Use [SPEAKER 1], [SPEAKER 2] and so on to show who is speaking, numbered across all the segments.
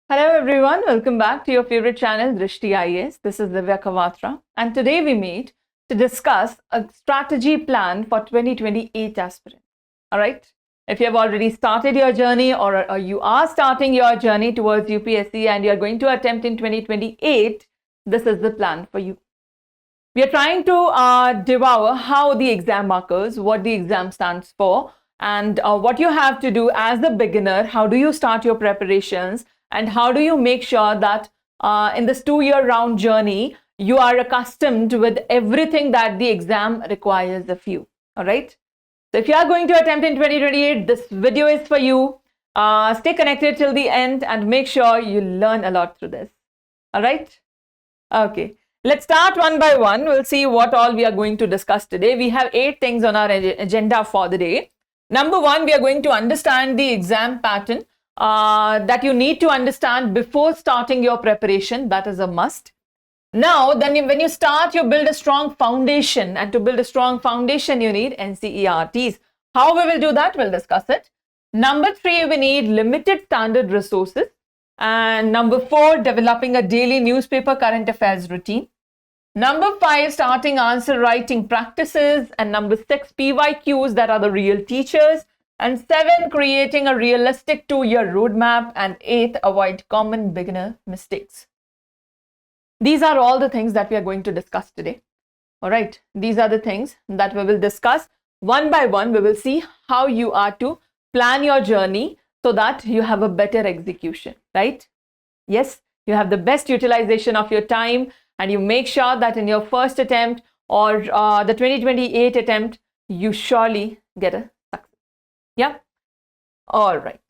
[SPEAKER 1] Hello everyone, welcome back to your favorite channel Drishti IAS. This is Divya Kawatra and today we meet to discuss a strategy plan for 2028 aspirants. Alright, if you have already started your journey or you are starting your journey towards UPSC and you are going to attempt in 2028, this is the plan for you. We are trying to devour how the exam markers, what the exam stands for, and what you have to do as a beginner, how do you start your preparations, and how do you make sure that in this 2-year round journey, you are accustomed with everything that the exam requires of you. All right. So if you are going to attempt in 2028, this video is for you. Stay connected till the end and make sure you learn a lot through this. All right. Okay. Let's start one by one. We'll see what all we are going to discuss today. We have 8 things on our agenda for the day. Number 1, we are going to understand the exam pattern that you need to understand before starting your preparation. That is a must. Now, then when you start, you build a strong foundation. And to build a strong foundation, you need NCERTs. How we will do that, we'll discuss it. Number 3, we need limited standard resources. And number 4, developing a daily newspaper current affairs routine. Number 5, starting answer writing practices. And number 6, PYQs that are the real teachers. And 7, creating a realistic 2-year roadmap. And 8, avoid common beginner mistakes. These are all the things that we are going to discuss today. All right. These are the things that we will discuss one by one. We will see how you are to plan your journey so that you have a better execution, right? Yes, you have the best utilization of your time and you make sure that in your first attempt or the 2028 attempt, you surely get a success. Yeah. All right.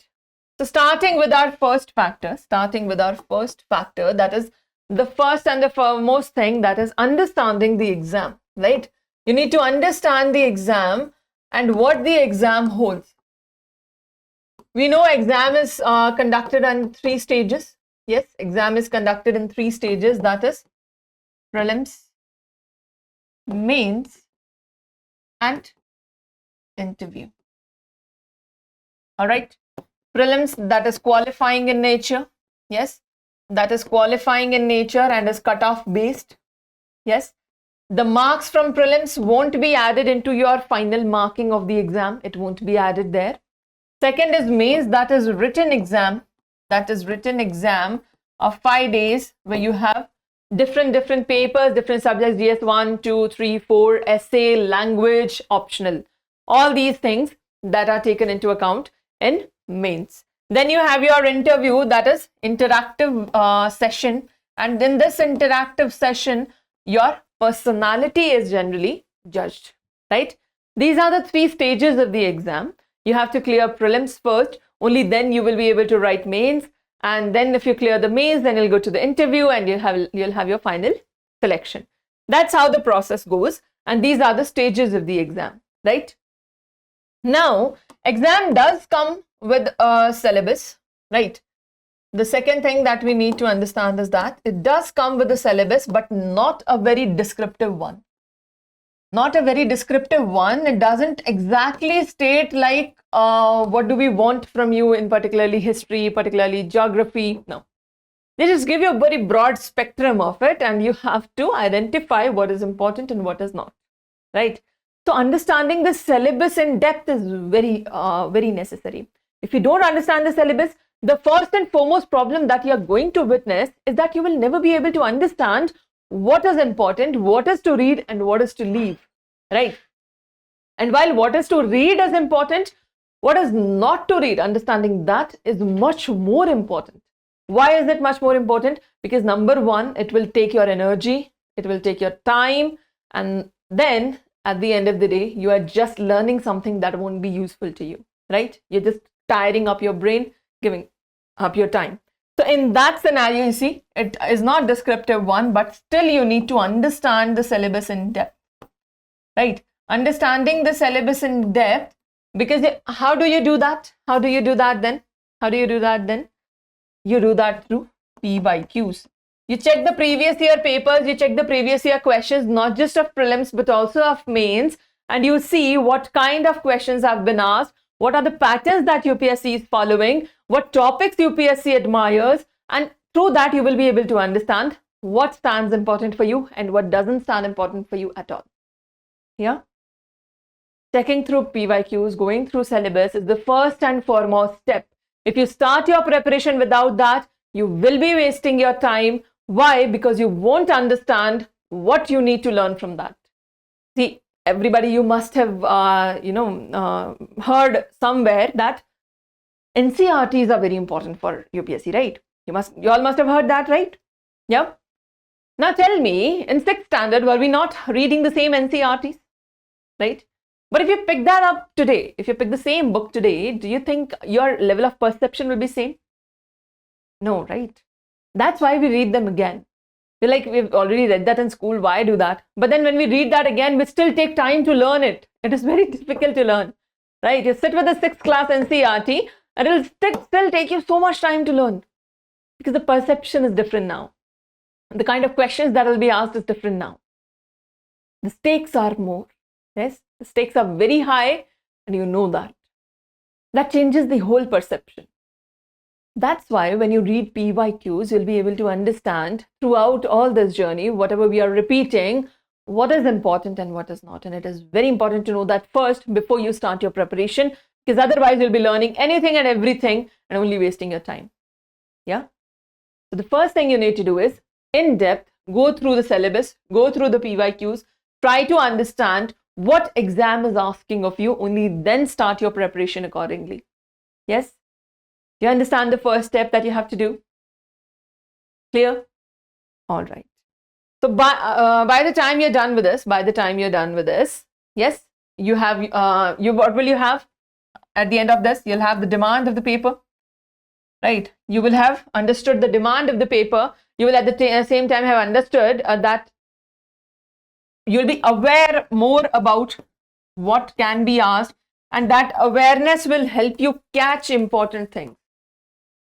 [SPEAKER 1] So starting with our first factor, that is the first and the foremost thing, that is understanding the exam, right? You need to understand the exam and what the exam holds. We know exam is conducted in 3 stages. Yes, exam is conducted in 3 stages. That is prelims, mains, and interview. All right. Prelims, that is qualifying in nature. Yes, that is qualifying in nature and is cutoff based. Yes, the marks from prelims won't be added into your final marking of the exam. It won't be added there. Second is mains, that is written exam. That is written exam of 5 days where you have different papers, different subjects, GS 1, 2, 3, 4, essay, language, optional. All these things that are taken into account in mains. Then you have your interview, that is interactive session. And in this interactive session, your personality is generally judged, right? These are the 3 stages of the exam. You have to clear prelims first, only then you will be able to write mains. And then if you clear the mains, then you'll go to the interview and you'll have your final selection. That's how the process goes. And these are the stages of the exam, right? Now, exam does come with a syllabus, right? The second thing that we need to understand is that it does come with a syllabus, but not a very descriptive one. Not a very descriptive one. It doesn't exactly state like what do we want from you in particularly history, particularly geography. No. They just give you a very broad spectrum of it and you have to identify what is important and what is not, right? So understanding the syllabus in depth is very necessary. If you don't understand the syllabus, the first and foremost problem that you are going to witness is that you will never be able to understand what is important, what is to read and what is to leave, right? And while what is to read is important, what is not to read, understanding that is much more important. Why is it much more important? Because number 1, it will take your energy, it will take your time, and then at the end of the day, you are just learning something that won't be useful to you, right? You're just tiring up your brain, giving up your time. So in that scenario, you see, it is not descriptive one, but still you need to understand the syllabus in depth, right? Understanding the syllabus in depth, because how do you do that? How do you do that then? How do you do that then? You do that through PYQs. You check the previous year papers, you check the previous year questions, not just of prelims, but also of mains, and you see what kind of questions have been asked, what are the patterns that UPSC is following, what topics UPSC admires, And through that, you will be able to understand what stands important for you and what doesn't stand important for you at all. Yeah. Checking through PYQs, going through syllabus is the first and foremost step. If you start your preparation without that, you will be wasting your time. Why? Because you won't understand what you need to learn from that. See, everybody, you must have, heard somewhere that NCERTs are very important for UPSC, right? You all must have heard that, right? Yeah. Now tell me, in 6th standard, were we not reading the same NCERTs, right? But if you pick that up today, if you pick the same book today, do you think your level of perception will be same? No, right? That's why we read them again. We're like, we've already read that in school, why do that? But then when we read that again, we still take time to learn it. It is very difficult to learn, right? You sit with the 6th class NCERT, and it'll still take you so much time to learn because the perception is different now. The kind of questions that will be asked is different now. The stakes are more. Yes, the stakes are very high, and you know that. That changes the whole perception. That's why when you read PYQs, you'll be able to understand throughout all this journey, whatever we are repeating, what is important and what is not. And it is very important to know that first before you start your preparation, because otherwise you'll be learning anything and everything and only wasting your time. Yeah. So the first thing you need to do is in depth, go through the syllabus, go through the PYQs, try to understand what exam is asking of you, only then start your preparation accordingly. Yes? You understand the first step that you have to do? Clear? All right. So by the time you're done with this, yes, you have, what will you have at the end of this? You'll have the demand of the paper, right? You will have understood the demand of the paper. You will at the same time have understood that you'll be aware more about what can be asked, and that awareness will help you catch important things,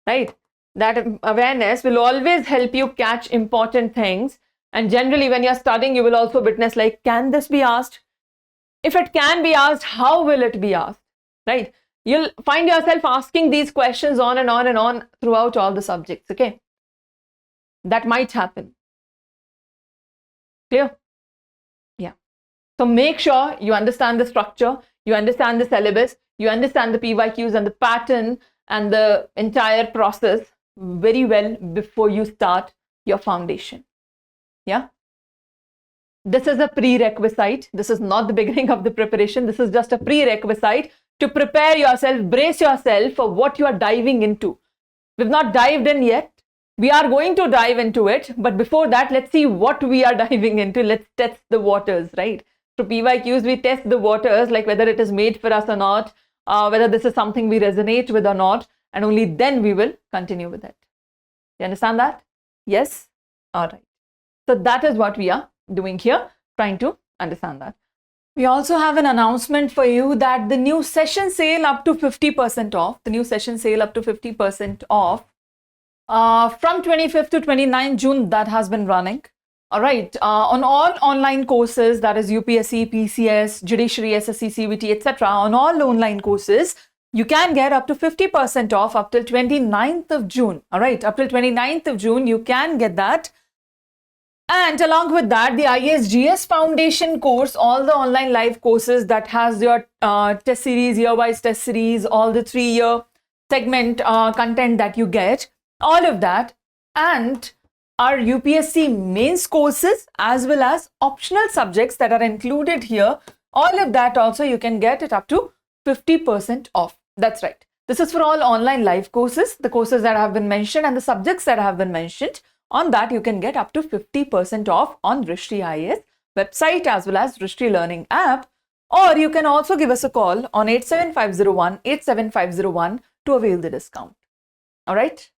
[SPEAKER 1] right? That awareness will always help you catch important things. And generally when you're studying, you will also witness like, can this be asked? If it can be asked, how will it be asked, right? You'll find yourself asking these questions on and on and on throughout all the subjects, okay? That might happen. Clear? Yeah. So make sure you understand the structure, you understand the syllabus, you understand the PYQs and the pattern and the entire process very well before you start your foundation. Yeah. This is a prerequisite. This is not the beginning of the preparation. This is just a prerequisite to prepare yourself, brace yourself for what you are diving into. We've not dived in yet. We are going to dive into it. But before that, let's see what we are diving into. Let's test the waters, right? Through PYQs, we test the waters, like whether it is made for us or not, whether this is something we resonate with or not, and only then we will continue with it. You understand that? Yes? All right. So that is what we are doing here, trying to understand that. We also have an announcement for you that the new session sale up to 50% off, from 25th to 29th June, that has been running. All right, on all online courses, that is UPSC, PCS, Judiciary, SSC, CVT, etc. On all online courses, you can get up to 50% off up till 29th of June. All right, up till 29th of June, you can get that. And along with that, the IAS Foundation course, all the online live courses that has your test series, year-wise test series, all the 3-year segment content that you get, all of that, and our UPSC mains courses as well as optional subjects that are included here, all of that also you can get it up to 50% off. That's right. This is for all online live courses, the courses that have been mentioned and the subjects that have been mentioned. On that, you can get up to 50% off on Drishti IAS website as well as Drishti Learning app. Or you can also give us a call on 87501 to avail the discount. All right.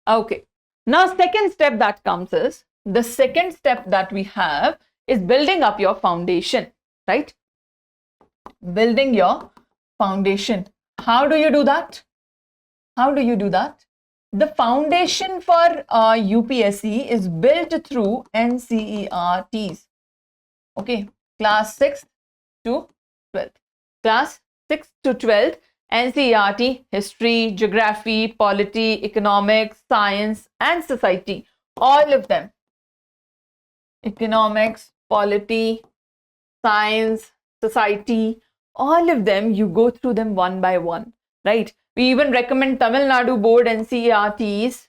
[SPEAKER 1] Okay. Now, second step that comes is, the second step that we have is building up your foundation, right? Building your foundation. How do you do that? The foundation for UPSC is built through NCERTs. Okay, class 6th to 12th. Class 6th to 12th NCERT, history, geography, polity, economics, science, and society. All of them. Economics, polity, science, society, all of them, you go through them one by one, right? We even recommend Tamil Nadu board NCERTs,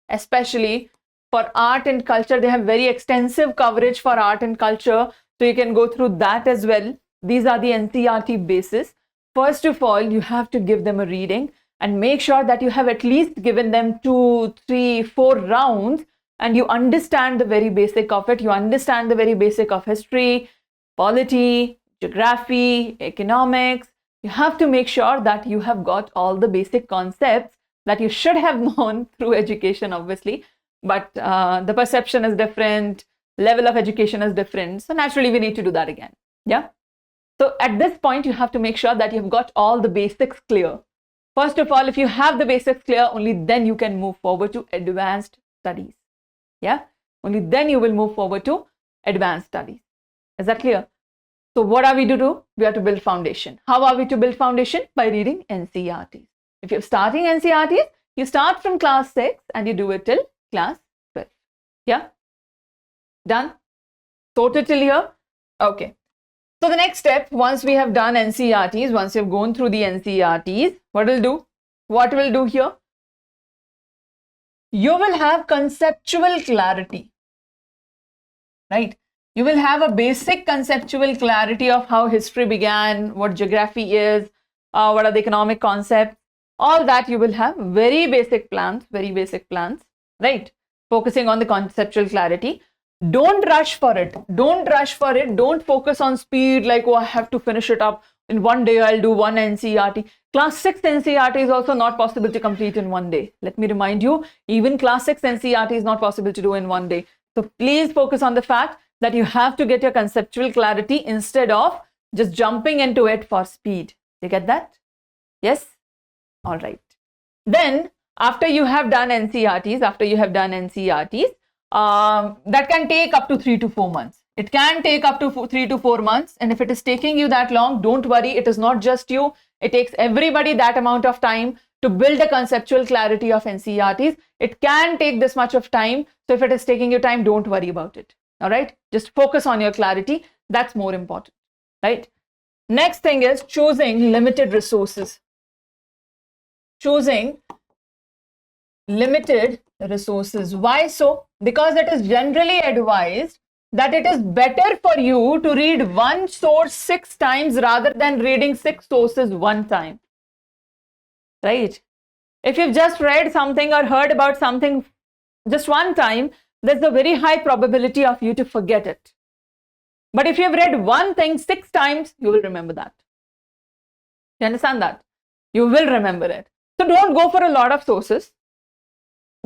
[SPEAKER 1] especially for art and culture. They have very extensive coverage for art and culture, so you can go through that as well. These are the NCERT basis. First of all, you have to give them a reading and make sure that you have at least given them 2, 3, 4 rounds and you understand the very basic of it. You understand the very basic of history, polity, geography, economics. You have to make sure that you have got all the basic concepts that you should have known through education, obviously. But the perception is different, level of education is different. So naturally, we need to do that again. Yeah. So at this point, you have to make sure that you've got all the basics clear. First of all, if you have the basics clear, only then you can move forward to advanced studies. Yeah. Only then you will move forward to advanced studies. Is that clear? So what are we to do? We have to build foundation. How are we to build foundation? By reading NCERTs. If you're starting NCERTs, you start from class 6 and you do it till class 12. Yeah? Done? Sorted till here? Okay. So the next step, once we have done NCERTs, once you've gone through the NCERTs, what will do? What will do here? You will have conceptual clarity, right? You will have a basic conceptual clarity of how history began, what geography is, what are the economic concepts, all that you will have very basic plans, right? Focusing on the conceptual clarity. Don't rush for it. Don't rush for it. Don't focus on speed like, oh, I have to finish it up. In one day, I'll do one NCERT. Class 6 NCERT is also not possible to complete in one day. Let me remind you, even class 6 NCERT is not possible to do in one day. So please focus on the fact that you have to get your conceptual clarity instead of just jumping into it for speed. You get that? Yes? All right. Then, after you have done NCERTs, that can take up to 3 to 4 months. It can take up to 3 to 4 months. And if it is taking you that long, don't worry. It is not just you. It takes everybody that amount of time to build a conceptual clarity of NCERTs. It can take this much of time. So if it is taking you time, don't worry about it. All right. Just focus on your clarity. That's more important, right? Next thing is choosing limited resources. Choosing limited resources. Why so? Because it is generally advised that it is better for you to read one source 6 times rather than reading 6 sources one time. Right? If you've just read something or heard about something just one time, there's a very high probability of you to forget it. But if you've read one thing 6 times, you will remember that. You understand that? You will remember it. So don't go for a lot of sources.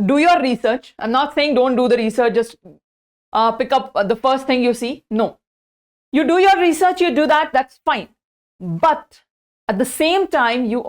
[SPEAKER 1] Do your research. I'm not saying don't do the research, just pick up the first thing you see. No. You do your research, you do that, that's fine. But at the same time, you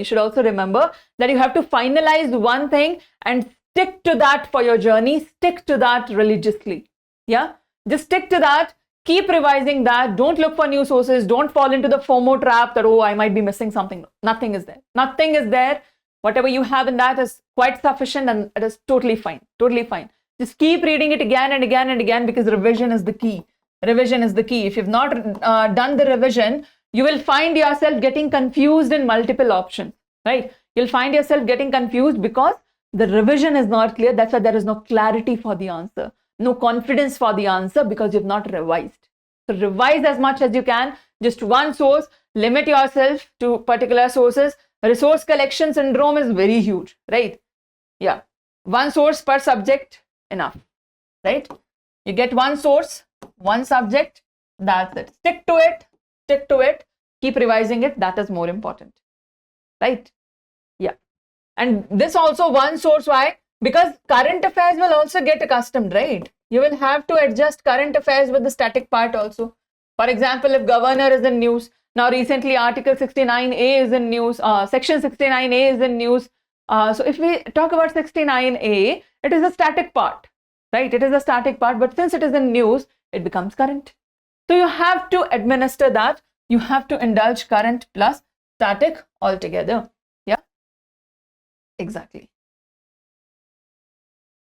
[SPEAKER 1] should also remember that you have to finalize one thing and stick to that for your journey. Stick to that religiously. Yeah? Just stick to that. Keep revising that. Don't look for new sources. Don't fall into the FOMO trap that, oh, I might be missing something. Nothing is there. Nothing is there. Whatever you have in that is quite sufficient and it is totally fine. Totally fine. Just keep reading it again and again and again because revision is the key. Revision is the key. If you've not done the revision, you will find yourself getting confused in multiple options, right? You'll find yourself getting confused because the revision is not clear. That's why there is no clarity for the answer. No confidence for the answer because you've not revised. So revise as much as you can. Just one source. Limit yourself to particular sources. Resource collection syndrome is very huge, right? Yeah. One source per subject, enough, right? You get one source, one subject, that's it. Stick to it. Stick to it. Keep revising it. That is more important, right? Yeah. And this also one source, why? Because current affairs will also get accustomed, right? You will have to adjust current affairs with the static part also. For example, if governor is in news, now recently Article 69A is in news, Section 69A is in news. So if we talk about 69A, it is a static part, right? It is a static part, but since it is in news, it becomes current. So you have to administer that. You have to indulge current plus static altogether. Yeah, exactly.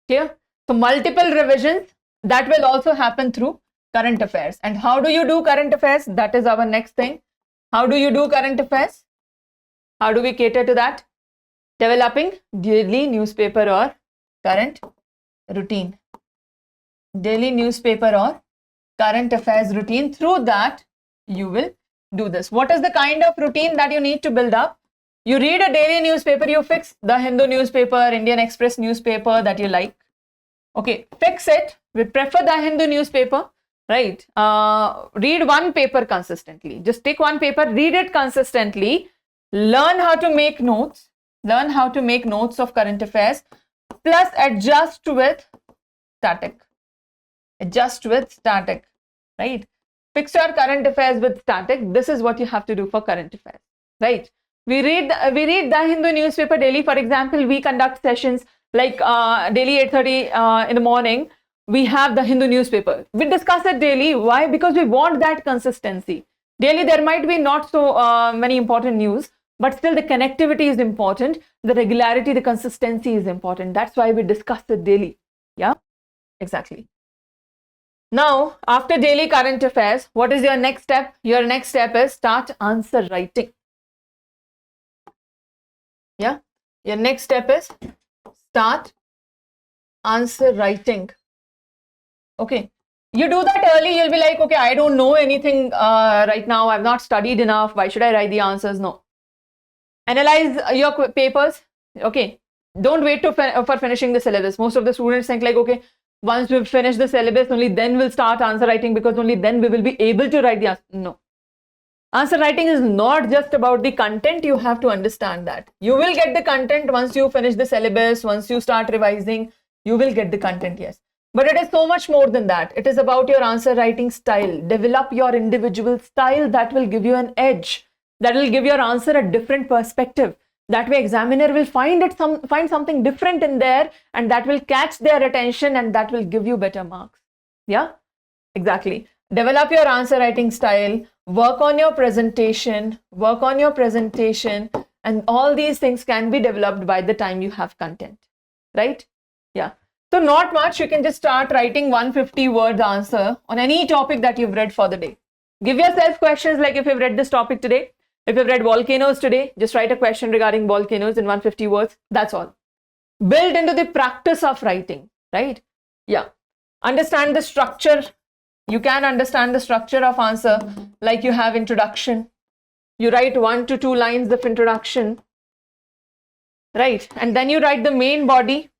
[SPEAKER 1] Clear? So multiple revisions, that will also happen through current affairs. And how do you do current affairs? That is our next thing. How do you do current affairs? How do we cater to that? Developing daily newspaper or current routine. Daily newspaper or current affairs routine. Through that, you will do this. What is the kind of routine that you need to build up? You read a daily newspaper, you fix the Hindu newspaper, Indian Express newspaper that you like. Okay, fix it. We prefer the Hindu newspaper, right? Read one paper consistently. Just take one paper, read it consistently. Learn how to make notes. Learn how to make notes of current affairs. Plus adjust with static. Adjust with static, right? Fix your current affairs with static. This is what you have to do for current affairs, right? We read the Hindu newspaper daily. For example, we conduct sessions like daily 8:30 in the morning. We have the Hindu newspaper. We discuss it daily. Why? Because we want that consistency. Daily there might be not so many important news, but still the connectivity is important. The regularity, the consistency is important. That's why we discuss it daily. Yeah, exactly. Now, after daily current affairs, what is your next step? Your next step is start answer writing. Yeah, your next step is start answer writing. Okay, you do that early, you'll be like, okay, I don't know anything right now. I've not studied enough. Why should I write the answers? No. Analyze your papers. Okay, don't wait for finishing the syllabus. Most of the students think like, okay, once we've finished the syllabus, only then we'll start answer writing, because only then we will be able to write the answer. No. Answer writing is not just about the content. You have to understand that. You will get the content once you finish the syllabus, once you start revising, you will get the content, yes. But it is so much more than that. It is about your answer writing style. Develop your individual style that will give you an edge, that will give your answer a different perspective. That way examiner will find something different in there, and that will catch their attention, and that will give you better marks. Yeah, exactly. Develop your answer writing style, work on your presentation, and all these things can be developed by the time you have content, right? Yeah. So not much, you can just start writing 150 words answer on any topic that you've read for the day. Give yourself questions like, if you've read this topic today, if you've read volcanoes today, just write a question regarding volcanoes in 150 words. That's all. Build into the practice of writing, right? Yeah. Understand the structure. You can understand the structure of answer, like you have introduction. You write 1 to 2 lines of introduction, right? And then you write the main body.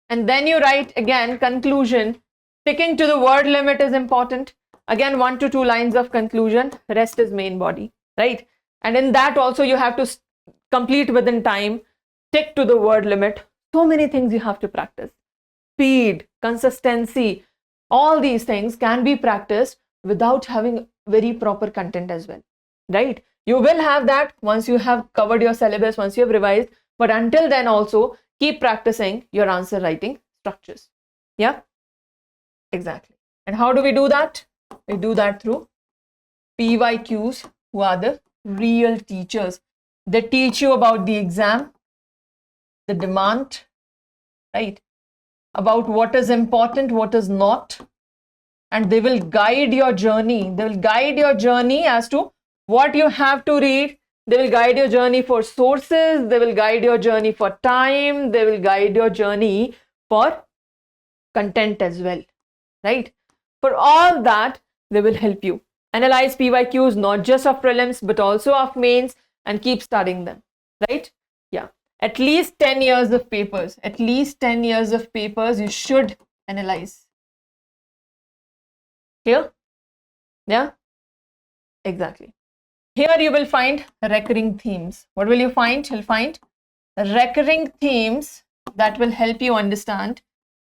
[SPEAKER 1] And then you write again conclusion. Sticking to the word limit is important. Again, 1 to 2 lines of conclusion. Rest is main body, right? And in that also you have to complete within time. Stick to the word limit. So many things you have to practice. Speed, consistency, all these things can be practiced without having very proper content as well, right? You will have that once you have covered your syllabus, once you have revised, but until then also keep practicing your answer writing structures. Yeah, exactly. And how do we do that? We do that through PYQs, who are the real teachers. They teach you about the exam, the demand, right? About what is important, what is not. And they will guide your journey. They will guide your journey as to what you have to read. They will guide your journey for sources. They will guide your journey for time. They will guide your journey for content as well, right? For all that, they will help you. Analyze PYQs, not just of prelims, but also of mains, and keep studying them, right? Yeah. At least 10 years of papers. At least 10 years of papers you should analyze. Clear? Yeah? Exactly. Here you will find recurring themes. What will you find? You'll find recurring themes that will help you understand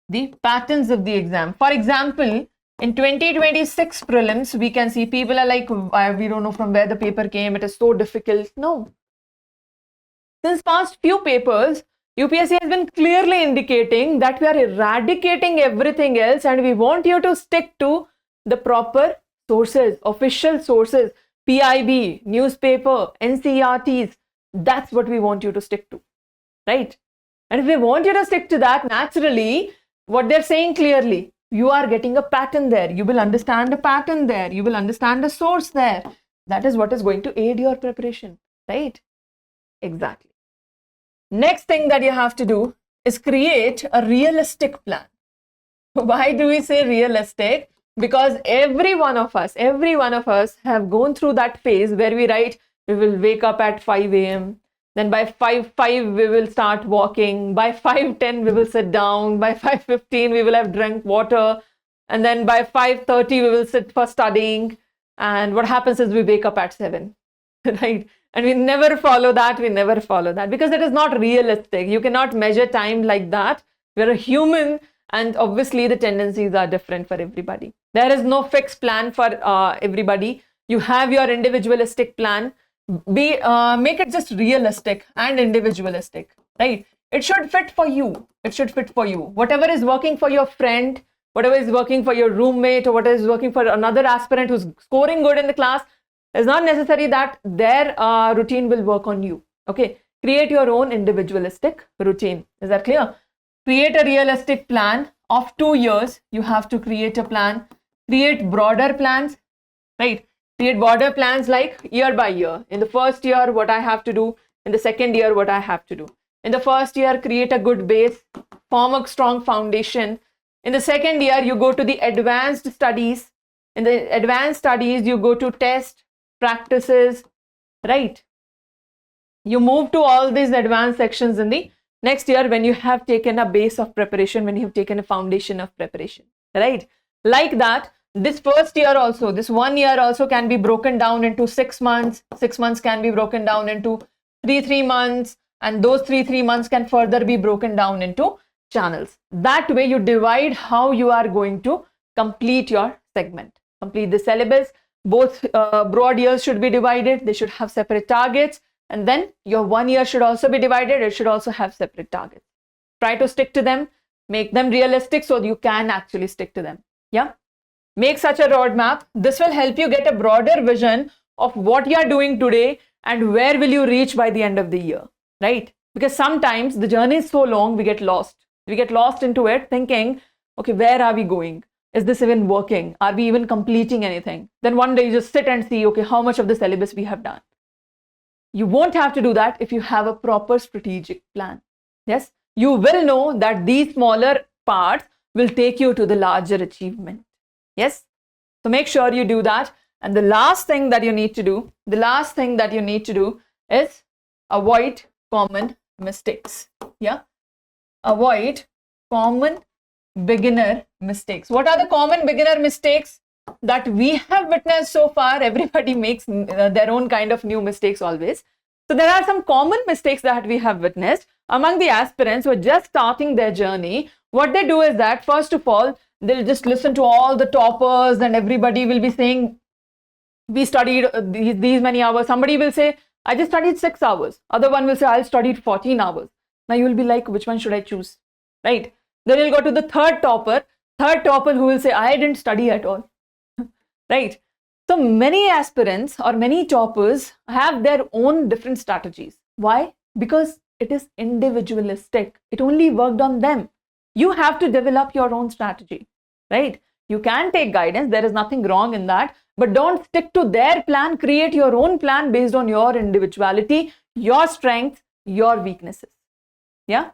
[SPEAKER 1] the patterns of the exam. For example, in 2026 prelims, we can see people are like, we don't know from where the paper came. It is so difficult. No. Since past few papers, UPSC has been clearly indicating that we are eradicating everything else, and we want you to stick to the proper sources, official sources. PIB, newspaper, NCERTs. That's what we want you to stick to, right? And if we want you to stick to that, naturally, what they're saying clearly, you are getting a pattern there. You will understand a pattern there. You will understand a source there. That is what is going to aid your preparation, right? Exactly. Next thing that you have to do is create a realistic plan. Why do we say realistic? Because every one of us have gone through that phase where we write, we will wake up at 5 a.m. Then by 5:05 we will start walking. By 5:10 we will sit down. By 5:15 we will have drunk water. And then by 5:30 we will sit for studying. And what happens is we wake up at 7, right? And we never follow that. We never follow that because it is not realistic. You cannot measure time like that. We're a human, and obviously the tendencies are different for everybody. There is no fixed plan for everybody. You have your individualistic plan. Make it just realistic and individualistic, right? It should fit for you. It should fit for you. Whatever is working for your friend, whatever is working for your roommate, or whatever is working for another aspirant who's scoring good in the class, it's not necessary that their routine will work on you. Okay, create your own individualistic routine. Is that clear? Create a realistic plan of 2 years. You have to create a plan. Create broader plans, right? Create broader plans like year by year. In the first year, what I have to do. In the second year, what I have to do. In the first year, create a good base, form a strong foundation. In the second year, you go to the advanced studies. In the advanced studies, you go to test, practices, right? You move to all these advanced sections in the next year when you have taken a base of preparation, when you have taken a foundation of preparation, right? Like that, this first year also, this 1 year also can be broken down into 6 months. 6 months can be broken down into 3 months. And those 3 months can further be broken down into channels. That way you divide how you are going to complete your segment. Complete the syllabus. Both broad years should be divided. They should have separate targets. And then your 1 year should also be divided. It should also have separate targets. Try to stick to them. Make them realistic so you can actually stick to them. Yeah. Make such a roadmap. This will help you get a broader vision of what you are doing today and where will you reach by the end of the year, right? Because sometimes the journey is so long, we get lost. We get lost into it thinking, okay, where are we going? Is this even working? Are we even completing anything? Then one day you just sit and see, okay, how much of the syllabus we have done. You won't have to do that if you have a proper strategic plan. Yes, you will know that these smaller parts will take you to the larger achievement. Yes, so make sure you do that. And the last thing that you need to do, is avoid common mistakes. Yeah, avoid common beginner mistakes. What are the common beginner mistakes that we have witnessed so far? Everybody makes their own kind of new mistakes always. So there are some common mistakes that we have witnessed among the aspirants who are just starting their journey. What they do is that, first of all, they'll just listen to all the toppers and everybody will be saying, we studied these many hours. Somebody will say, I just studied 6 hours. Other one will say, I studied 14 hours. Now you will be like, which one should I choose? Right? Then you'll go to the third topper who will say, I didn't study at all. Right? So many aspirants or many toppers have their own different strategies. Why? Because it is individualistic. It only worked on them. You have to develop your own strategy, right? You can take guidance. There is nothing wrong in that, but don't stick to their plan. Create your own plan based on your individuality, your strengths, your weaknesses. Yeah?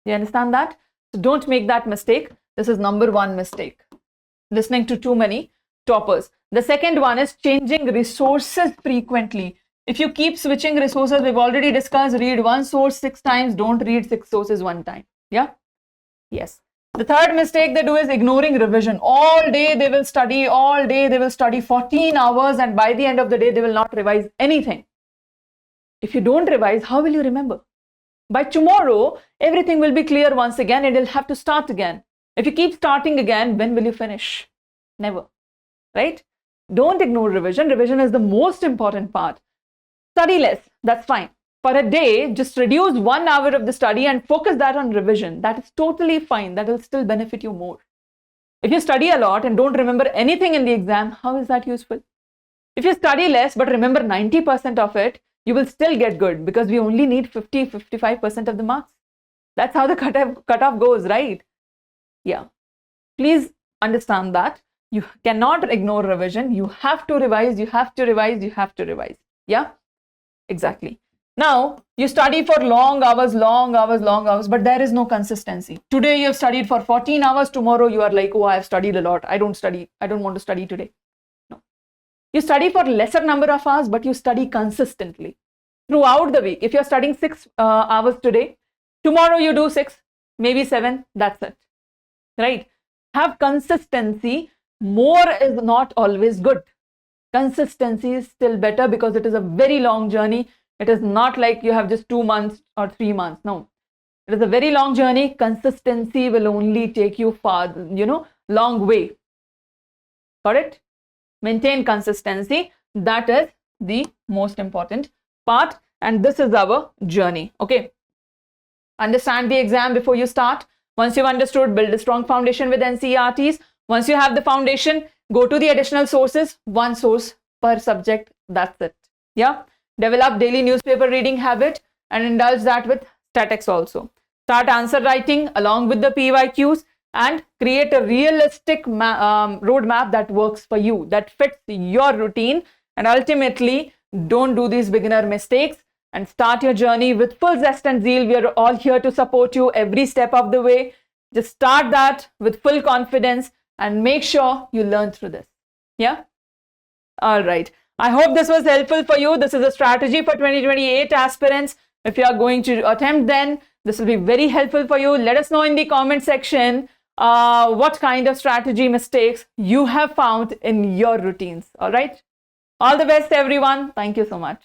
[SPEAKER 1] You understand that? So don't make that mistake. This is number one mistake. Listening to too many toppers. The second one is changing resources frequently. If you keep switching resources, we've already discussed, read one source 6 times, don't read 6 sources one time. Yeah? Yes. The third mistake they do is ignoring revision. All day they will study, 14 hours, and by the end of the day, they will not revise anything. If you don't revise, how will you remember? By tomorrow, everything will be clear once again, and you'll have to start again. If you keep starting again, when will you finish? Never. Right? Don't ignore revision. Revision is the most important part. Study less. That's fine. For a day, just reduce 1 hour of the study and focus that on revision. That is totally fine. That will still benefit you more. If you study a lot and don't remember anything in the exam, how is that useful? If you study less, but remember 90% of it, you will still get good because we only need 55% of the marks. That's how the cutoff goes, right? Yeah. Please understand that. You cannot ignore revision. You have to revise, you have to revise, you have to revise. Yeah, exactly. Now, you study for long hours, but there is no consistency. Today you have studied for 14 hours. Tomorrow you are like, oh, I have studied a lot. I don't want to study today. No. You study for lesser number of hours, but you study consistently throughout the week. If you're studying 6 hours today, tomorrow you do 6, maybe 7, that's it. Right? Have consistency. More is not always good. Consistency is still better because it is a very long journey. It is not like you have just 2 months or 3 months. No, it is a very long journey. Consistency will only take you far, long way. Got it? Maintain consistency. That is the most important part. And this is our journey. Okay. Understand the exam before you start. Once you've understood, build a strong foundation with NCERTs. Once you have the foundation, go to the additional sources, 1 source per subject. That's it. Yeah. Develop daily newspaper reading habit and indulge that with statics also. Start answer writing along with the PYQs and create a realistic roadmap that works for you, that fits your routine. And ultimately, don't do these beginner mistakes and start your journey with full zest and zeal. We are all here to support you every step of the way. Just start that with full confidence and make sure you learn through this. Yeah? All right. I hope this was helpful for you. This is a strategy for 2028 aspirants. If you are going to attempt, then this will be very helpful for you. Let us know in the comment section what kind of strategy mistakes you have found in your routines. All right. All the best, everyone. Thank you so much.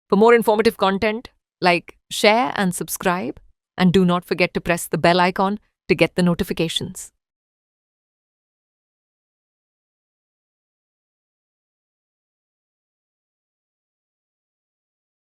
[SPEAKER 2] For more informative content, like, share and subscribe. And do not forget to press the bell icon to get the notifications.